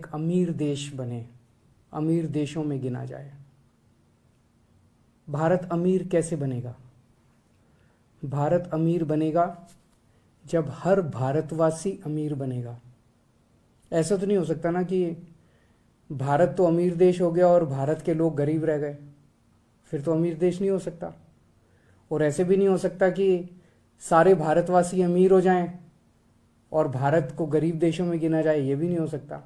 एक अमीर देश बने, अमीर देशों में गिना जाए। भारत अमीर कैसे बनेगा? भारत अमीर बनेगा जब हर भारतवासी अमीर बनेगा। ऐसा तो नहीं हो सकता ना कि भारत तो अमीर देश हो गया और भारत के लोग गरीब रह गए, फिर तो अमीर देश नहीं हो सकता। और ऐसे भी नहीं हो सकता कि सारे भारतवासी अमीर हो जाएं और भारत को गरीब देशों में गिना जाए, ये भी नहीं हो सकता।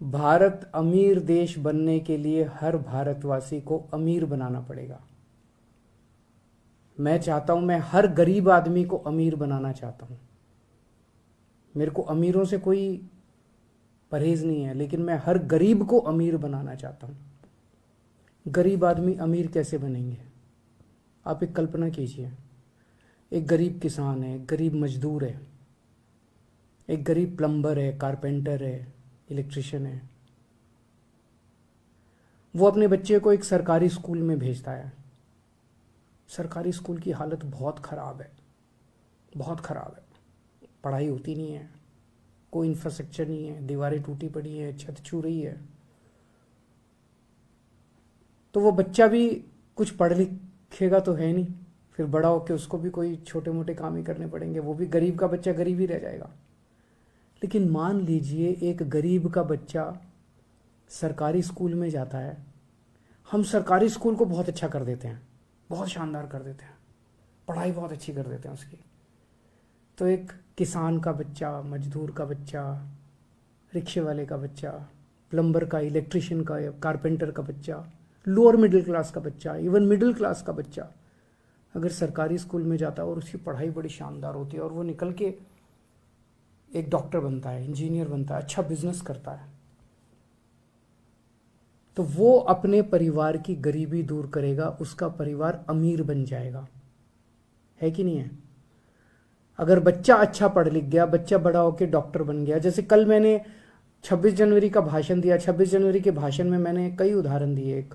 भारत अमीर देश बनने के लिए हर भारतवासी को अमीर बनाना पड़ेगा। मैं चाहता हूं, मैं हर गरीब आदमी को अमीर बनाना चाहता हूं। मेरे को अमीरों से कोई परहेज नहीं है, लेकिन मैं हर गरीब को अमीर बनाना चाहता हूं। गरीब आदमी अमीर कैसे बनेंगे? आप एक कल्पना कीजिए, एक गरीब किसान है, एक गरीब मजदूर है, एक गरीब प्लम्बर है, कारपेंटर है, इलेक्ट्रिशियन है। वो अपने बच्चे को एक सरकारी स्कूल में भेजता है। सरकारी स्कूल की हालत बहुत ख़राब है, बहुत ख़राब है। पढ़ाई होती नहीं है, कोई इंफ्रास्ट्रक्चर नहीं है, दीवारें टूटी पड़ी है, छत छू रही है। तो वो बच्चा भी कुछ पढ़ लिखेगा तो है नहीं, फिर बड़ा होकर उसको भी कोई छोटे मोटे काम ही करने पड़ेंगे, वो भी गरीब का बच्चा गरीब ही रह जाएगा। लेकिन मान लीजिए एक गरीब का बच्चा सरकारी स्कूल में जाता है। हम सरकारी स्कूल को बहुत अच्छा कर देते हैं, बहुत शानदार कर देते हैं, पढ़ाई बहुत अच्छी कर देते हैं उसकी। तो एक किसान का बच्चा, मजदूर का बच्चा, रिक्शे वाले का बच्चा, प्लम्बर का, इलेक्ट्रिशियन का, कारपेंटर का बच्चा, लोअर मिडिल क्लास का बच्चा, इवन मिडिल क्लास का बच्चा अगर सरकारी स्कूल में जाता है और उसकी पढ़ाई बड़ी शानदार होती है और वो निकल के एक डॉक्टर बनता है, इंजीनियर बनता है, अच्छा बिजनेस करता है, तो वो अपने परिवार की गरीबी दूर करेगा, उसका परिवार अमीर बन जाएगा। है कि नहीं है? अगर बच्चा अच्छा पढ़ लिख गया, बच्चा बड़ा होकर डॉक्टर बन गया। जैसे कल मैंने 26 जनवरी का भाषण दिया। 26 जनवरी के भाषण में मैंने कई उदाहरण दिए। एक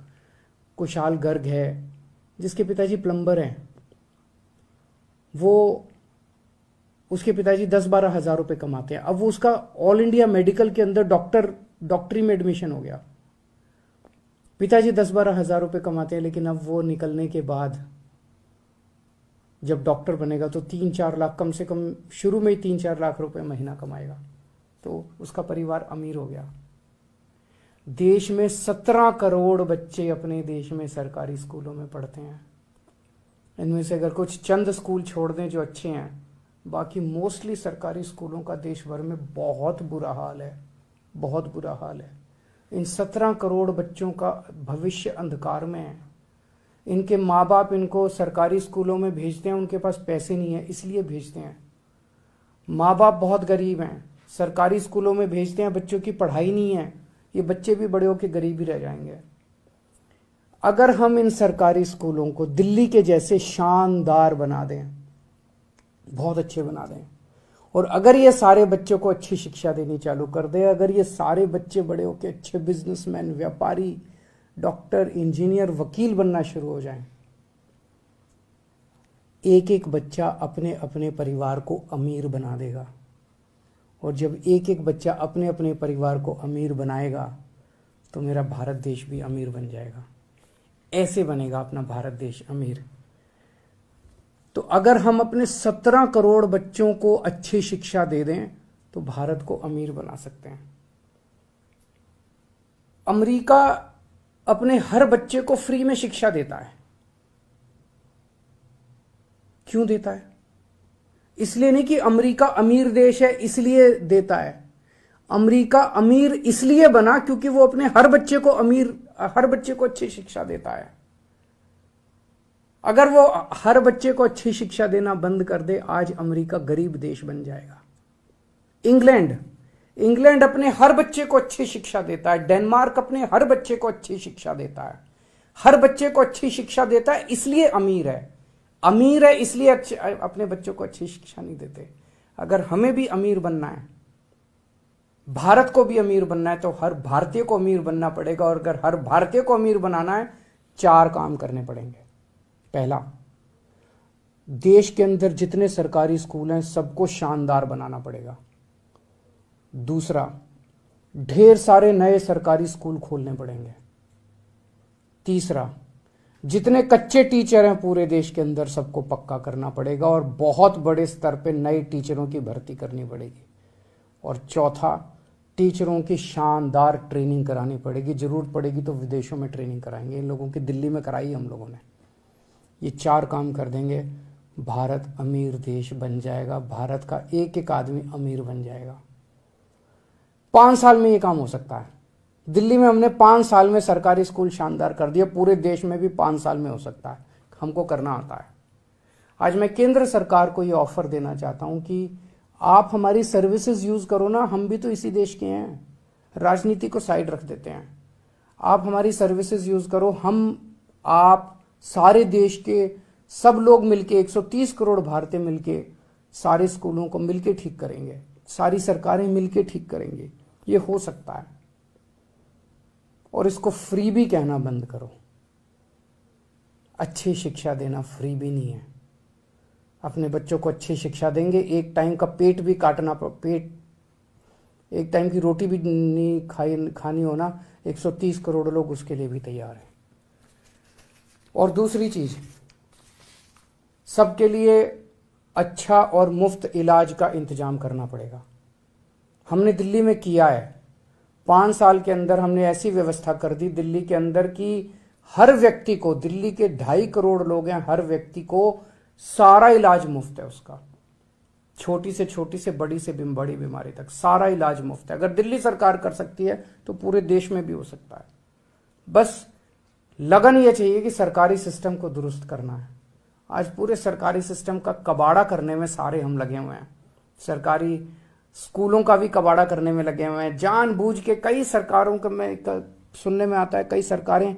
कुशाल गर्ग है जिसके पिताजी प्लम्बर हैं, वो उसके पिताजी 10-12 हज़ार रुपये कमाते हैं। अब वो उसका ऑल इंडिया मेडिकल के अंदर डॉक्टरी में एडमिशन हो गया। पिताजी 10-12 हज़ार रुपये कमाते हैं, लेकिन अब वो निकलने के बाद जब डॉक्टर बनेगा तो 3-4 लाख, कम से कम शुरू में ही 3-4 लाख रुपए महीना कमाएगा, तो उसका परिवार अमीर हो गया। देश में 17 करोड़ बच्चे अपने देश में सरकारी स्कूलों में पढ़ते हैं। इनमें से अगर कुछ चंद स्कूल छोड़ दें जो अच्छे हैं, बाकी मोस्टली सरकारी स्कूलों का देश भर में बहुत बुरा हाल है, बहुत बुरा हाल है। इन 17 करोड़ बच्चों का भविष्य अंधकार में है। इनके माँ बाप इनको सरकारी स्कूलों में भेजते हैं, उनके पास पैसे नहीं है इसलिए भेजते हैं। माँ बाप बहुत गरीब हैं, सरकारी स्कूलों में भेजते हैं, बच्चों की पढ़ाई नहीं है, ये बच्चे भी बड़े होकर गरीब ही रह जाएंगे। अगर हम इन सरकारी स्कूलों को दिल्ली के जैसे शानदार बना दें, बहुत अच्छे बना दें, और अगर ये सारे बच्चों को अच्छी शिक्षा देनी चालू कर दें, अगर ये सारे बच्चे बड़े होकर अच्छे बिजनेसमैन, व्यापारी, डॉक्टर, इंजीनियर, वकील बनना शुरू हो जाएं, एक एक बच्चा अपने अपने परिवार को अमीर बना देगा। और जब एक एक बच्चा अपने अपने परिवार को अमीर बनाएगा तो मेरा भारत देश भी अमीर बन जाएगा। ऐसे बनेगा अपना भारत देश अमीर। तो अगर हम अपने 17 करोड़ बच्चों को अच्छी शिक्षा दे दें तो भारत को अमीर बना सकते हैं। अमेरिका अपने हर बच्चे को फ्री में शिक्षा देता है। क्यों देता है? इसलिए नहीं कि अमेरिका अमीर देश है इसलिए देता है। अमेरिका अमीर इसलिए बना क्योंकि वो अपने हर बच्चे को अच्छी शिक्षा देता है। अगर वो हर बच्चे को अच्छी शिक्षा देना बंद कर दे, आज अमेरिका गरीब देश बन जाएगा। इंग्लैंड अपने हर बच्चे को अच्छी शिक्षा देता है। डेनमार्क अपने हर बच्चे को अच्छी शिक्षा देता है। हर बच्चे को अच्छी शिक्षा देता है इसलिए अमीर है इसलिए अपने बच्चों को अच्छी शिक्षा नहीं देते। अगर हमें भी अमीर बनना है, भारत को भी अमीर बनना है, तो हर भारतीय को अमीर बनना पड़ेगा। और अगर हर भारतीय को अमीर बनाना है, 4 काम करने पड़ेंगे। पहला, देश के अंदर जितने सरकारी स्कूल हैं सबको शानदार बनाना पड़ेगा। दूसरा, ढेर सारे नए सरकारी स्कूल खोलने पड़ेंगे। तीसरा, जितने कच्चे टीचर हैं पूरे देश के अंदर सबको पक्का करना पड़ेगा और बहुत बड़े स्तर पे नए टीचरों की भर्ती करनी पड़ेगी। और चौथा, टीचरों की शानदार ट्रेनिंग करानी पड़ेगी, जरूरत पड़ेगी तो विदेशों में ट्रेनिंग कराएंगे। इन लोगों की दिल्ली में कराई हम लोगों ने। ये 4 काम कर देंगे, भारत अमीर देश बन जाएगा, भारत का एक एक आदमी अमीर बन जाएगा। 5 साल में ये काम हो सकता है। दिल्ली में हमने 5 साल में सरकारी स्कूल शानदार कर दिया, पूरे देश में भी 5 साल में हो सकता है, हमको करना आता है। आज मैं केंद्र सरकार को ये ऑफर देना चाहता हूं कि आप हमारी सर्विसेज यूज करो ना, हम भी तो इसी देश के हैं, राजनीति को साइड रख देते हैं। आप हमारी सर्विसेज यूज करो, हम आप सारे देश के सब लोग मिलके 130 करोड़ भारतीय मिलके सारे स्कूलों को मिलके ठीक करेंगे, सारी सरकारें मिलके ठीक करेंगे। ये हो सकता है। और इसको फ्री भी कहना बंद करो। अच्छी शिक्षा देना फ्री भी नहीं है। अपने बच्चों को अच्छी शिक्षा देंगे, एक टाइम का पेट भी काटना, एक टाइम की रोटी भी नहीं खानी होना, 130 करोड़ लोग उसके लिए भी तैयार हैं। और दूसरी चीज, सबके लिए अच्छा और मुफ्त इलाज का इंतजाम करना पड़ेगा। हमने दिल्ली में किया है। 5 साल के अंदर हमने ऐसी व्यवस्था कर दी दिल्ली के अंदर कि हर व्यक्ति को, दिल्ली के 2.5 करोड़ लोग हैं, हर व्यक्ति को सारा इलाज मुफ्त है उसका। छोटी से बड़ी से बड़ी बीमारी तक सारा इलाज मुफ्त है। अगर दिल्ली सरकार कर सकती है तो पूरे देश में भी हो सकता है। बस लगन ये चाहिए कि सरकारी सिस्टम को दुरुस्त करना है। आज पूरे सरकारी सिस्टम का कबाड़ा करने में सारे हम लगे हुए हैं। सरकारी स्कूलों का भी कबाड़ा करने में लगे हुए हैं। जानबूझ के कई सरकारों का में सुनने में आता है, कई सरकारें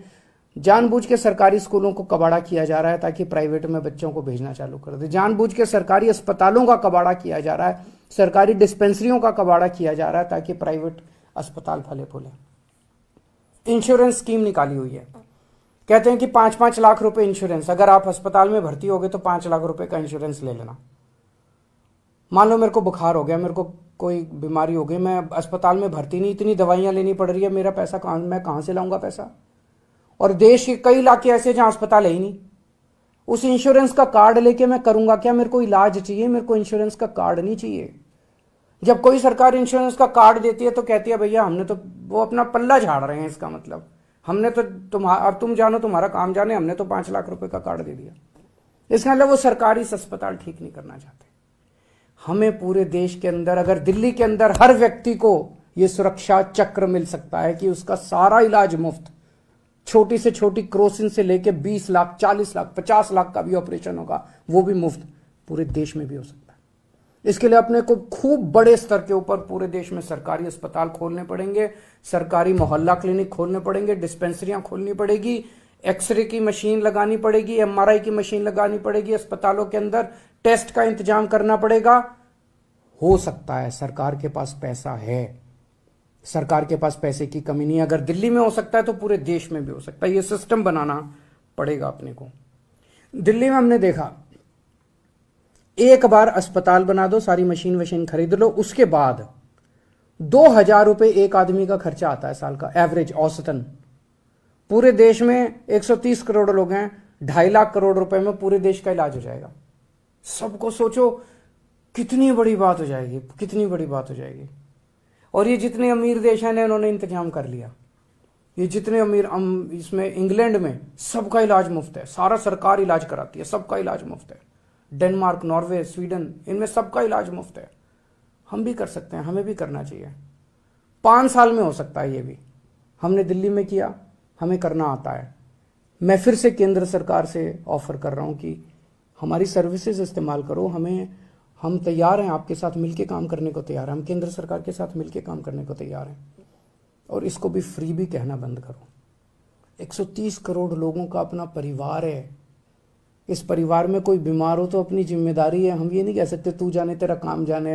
जानबूझ के सरकारी स्कूलों को कबाड़ा किया जा रहा है ताकि प्राइवेट में बच्चों को भेजना चालू कर दे। जानबूझ के सरकारी अस्पतालों का कबाड़ा किया जा रहा है, सरकारी डिस्पेंसरियों का कबाड़ा किया जा रहा है ताकि प्राइवेट अस्पताल फले फूले। इंश्योरेंस स्कीम निकाली हुई है, कहते हैं कि 5-5 लाख रुपए इंश्योरेंस, अगर आप अस्पताल में भर्ती हो गए तो 5 लाख रुपए का इंश्योरेंस ले लेना। मान लो मेरे को बुखार हो गया, मेरे को कोई बीमारी हो गई, मैं अस्पताल में भर्ती नहीं, इतनी दवाइयां लेनी पड़ रही है, मेरा पैसा मैं कहां से लाऊंगा पैसा? और देश के कई इलाके ऐसे जहां अस्पताल है ही नहीं। उस इंश्योरेंस का कार्ड लेके मैं करूंगा क्या? मेरे को इलाज चाहिए, मेरे को इंश्योरेंस का कार्ड नहीं चाहिए। जब कोई सरकार इंश्योरेंस का कार्ड देती है तो कहती है भैया हमने तो, वो अपना पल्ला झाड़ रहे हैं, इसका मतलब हमने तो अब तुम जानो, तुम्हारा काम जाने, हमने तो 5 लाख रुपए का कार्ड दे दिया। इसका मतलब वो सरकारी अस्पताल ठीक नहीं करना चाहते। हमें पूरे देश के अंदर, अगर दिल्ली के अंदर हर व्यक्ति को यह सुरक्षा चक्र मिल सकता है कि उसका सारा इलाज मुफ्त, छोटी से छोटी क्रोसिन से लेके 20 लाख, 40 लाख, 50 लाख का भी ऑपरेशन होगा, वो भी मुफ्त पूरे देश में भी हो सकता है। इसके लिए अपने को खूब बड़े स्तर के ऊपर पूरे देश में सरकारी अस्पताल खोलने पड़ेंगे, सरकारी मोहल्ला क्लिनिक खोलने पड़ेंगे, डिस्पेंसरियां खोलनी पड़ेगी, एक्सरे की मशीन लगानी पड़ेगी, MRI की मशीन लगानी पड़ेगी, अस्पतालों के अंदर टेस्ट का इंतजाम करना पड़ेगा। हो सकता है, सरकार के पास पैसा है, सरकार के पास पैसे की कमी नहीं है। अगर दिल्ली में हो सकता है तो पूरे देश में भी हो सकता है। ये सिस्टम बनाना पड़ेगा अपने को। दिल्ली में हमने देखा, एक बार अस्पताल बना दो, सारी मशीन खरीद लो, उसके बाद 2000 रुपए एक आदमी का खर्चा आता है साल का, एवरेज, औसतन। पूरे देश में 130 करोड़ लोग हैं, 2.5 लाख करोड़ रुपए में पूरे देश का इलाज हो जाएगा। सबको सोचो कितनी बड़ी बात हो जाएगी, कितनी बड़ी बात हो जाएगी। और ये जितने अमीर देश हैं इन्होंने इंतजाम कर लिया। ये जितने अमीर, इसमें इंग्लैंड में सबका इलाज मुफ्त है, सारा सरकार इलाज कराती है, सबका इलाज मुफ्त है। डेनमार्क, नॉर्वे, स्वीडन, इनमें सबका इलाज मुफ्त है। हम भी कर सकते हैं, हमें भी करना चाहिए। 5 साल में हो सकता है ये भी। हमने दिल्ली में किया, हमें करना आता है। मैं फिर से केंद्र सरकार से ऑफर कर रहा हूं कि हमारी सर्विसेज इस्तेमाल करो। हम तैयार हैं, आपके साथ मिलके काम करने को तैयार हैं, हम केंद्र सरकार के साथ मिलके काम करने को तैयार हैं। और इसको भी फ्री भी कहना बंद करो। 130 करोड़ लोगों का अपना परिवार है। इस परिवार में कोई बीमार हो तो अपनी जिम्मेदारी है। हम ये नहीं कह सकते तू जाने तेरा काम जाने,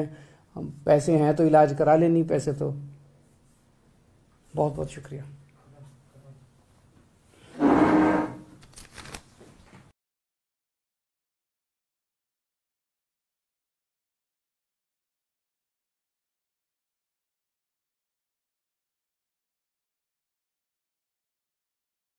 हम पैसे हैं तो इलाज करा ले, नहीं पैसे तो। बहुत बहुत शुक्रिया।